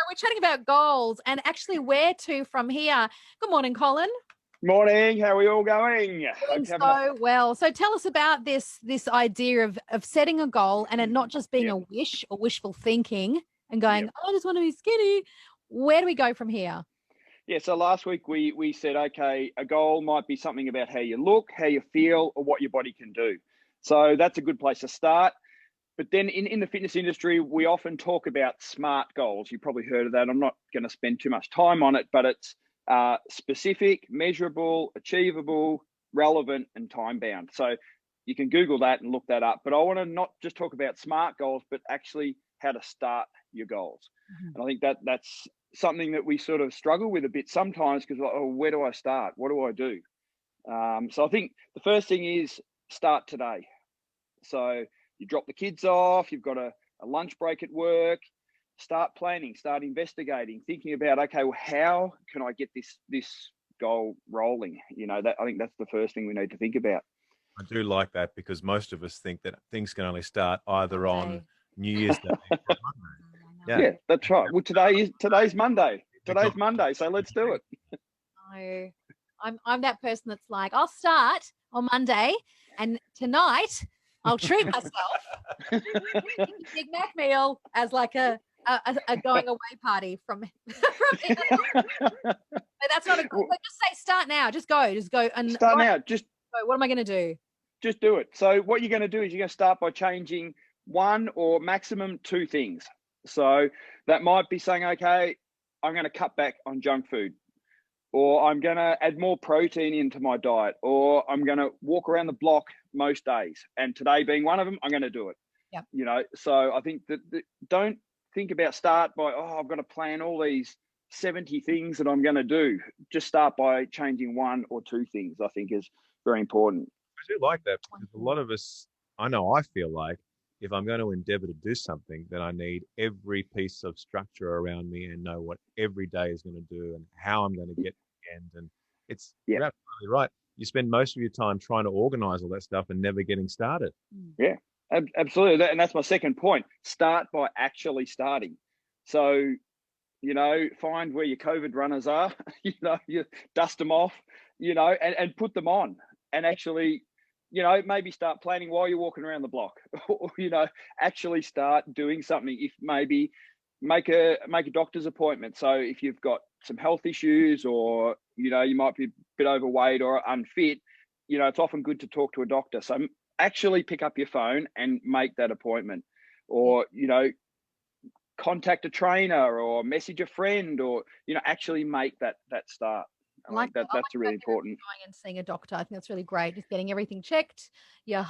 we're chatting about goals and actually where to from here. Good morning, Colin. Morning. How are we all going? Doing so well. So tell us about this idea of setting a goal and it not just being a wish or wishful thinking and going, I just want to be skinny. Where do we go from here? Yeah, so last week we said, okay, a goal might be something about how you look, how you feel, or what your body can do. So that's a good place to start. But then in the fitness industry, we often talk about SMART goals. You've probably heard of that. I'm not going to spend too much time on it, but it's specific, measurable, achievable, relevant, and time-bound. So you can Google that and look that up. But I want to not just talk about SMART goals, but actually how to start your goals. And I think that's something that we sort of struggle with a bit sometimes because, oh, where do I start? What do I do? So I think the first thing is start today. So you drop the kids off, you've got a lunch break at work, start planning, start investigating, thinking about, okay, well, how can I get this goal rolling? You know, that I think that's the first thing we need to think about. I do like that because most of us think that things can only start either on New Year's Day or Monday. Yeah, that's right. Well, today's Monday. Today's Monday, so let's do it. No, I'm that person that's like, I'll start on Monday, and tonight I'll treat myself. Big Mac meal as like a going away party from. But that's not a good. Just say start now. Just go and start now. Just go. What am I going to do? Just do it. So what you're going to do is you're going to start by changing one or maximum two things. So that might be saying, okay, I'm going to cut back on junk food, or I'm going to add more protein into my diet, or I'm going to walk around the block most days. And today being one of them, I'm going to do it. Yeah. You know, so I think that don't think about start by, oh, I've got to plan all these 70 things that I'm going to do. Just start by changing one or two things, I think is very important. I do like that because a lot of us, I feel like if I'm going to endeavor to do something, then I need every piece of structure around me and know what every day is going to do and how I'm going to get to the end. And you're absolutely right. You spend most of your time trying to organize all that stuff and never getting started. Yeah, absolutely. And that's my second point. Start by actually starting. So, you know, find where your COVID runners are, you know, you dust them off, you know, and put them on and actually, you know, maybe start planning while you're walking around the block, or, you know, actually start doing something. If maybe make a doctor's appointment. So if you've got some health issues or, you know, you might be a bit overweight or unfit, you know, it's often good to talk to a doctor. So actually pick up your phone and make that appointment, or, you know, contact a trainer or message a friend, or, you know, actually make that start. I think that's really important. Going and seeing a doctor, I think that's really great. Just getting everything checked, your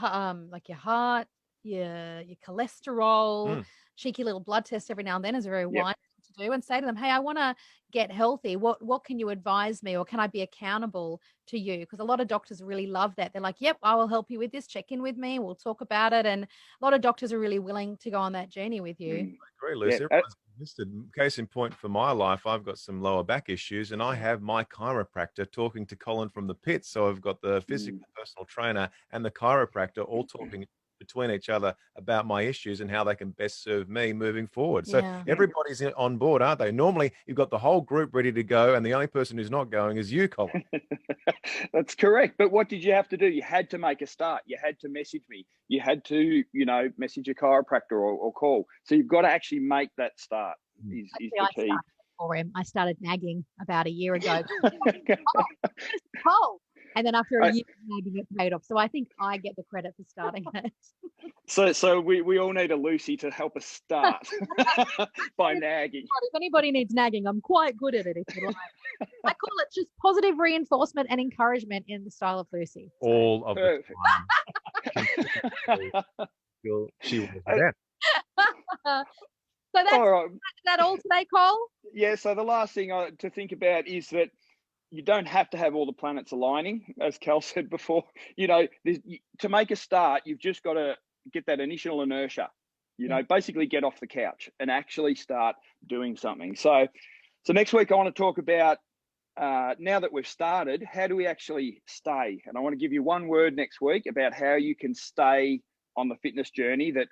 like your heart, your cholesterol, cheeky little blood test every now and then is very wise to do, and say to them, hey, I want to get healthy. What can you advise me, or can I be accountable to you? Because a lot of doctors really love that. They're like, yep, I will help you with this. Check in with me. We'll talk about it. And a lot of doctors are really willing to go on that journey with you. I agree, Lucy. Everyone's listed. Case in point for my life, I've got some lower back issues and I have my chiropractor talking to Colin from the pits. So I've got the physical personal trainer and the chiropractor all talking between each other about my issues and how they can best serve me moving forward. So everybody's on board, aren't they? Normally you've got the whole group ready to go and the only person who's not going is you, Colin. That's correct. But what did you have to do? You had to make a start. You had to message me. You had to, you know, message a chiropractor or call. So you've got to actually make that start is the key. For him, I started nagging about a year ago. Oh, and then after a year of nagging, it paid off. So I think I get the credit for starting it. So we all need a Lucy to help us start by nagging. If anybody needs nagging, I'm quite good at it. If you like. I call it just positive reinforcement and encouragement in the style of Lucy. So. All of the time. She was there. So that's all right. That all today, Cole? Yeah, so the last thing to think about is that you don't have to have all the planets aligning, as Kel said before. You know, to make a start, you've just got to get that initial inertia, you know, basically get off the couch and actually start doing something. So next week I want to talk about, now that we've started, how do we actually stay? And I want to give you one word next week about how you can stay on the fitness journey, that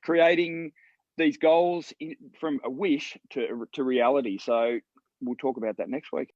creating these goals from a wish to reality. So we'll talk about that next week.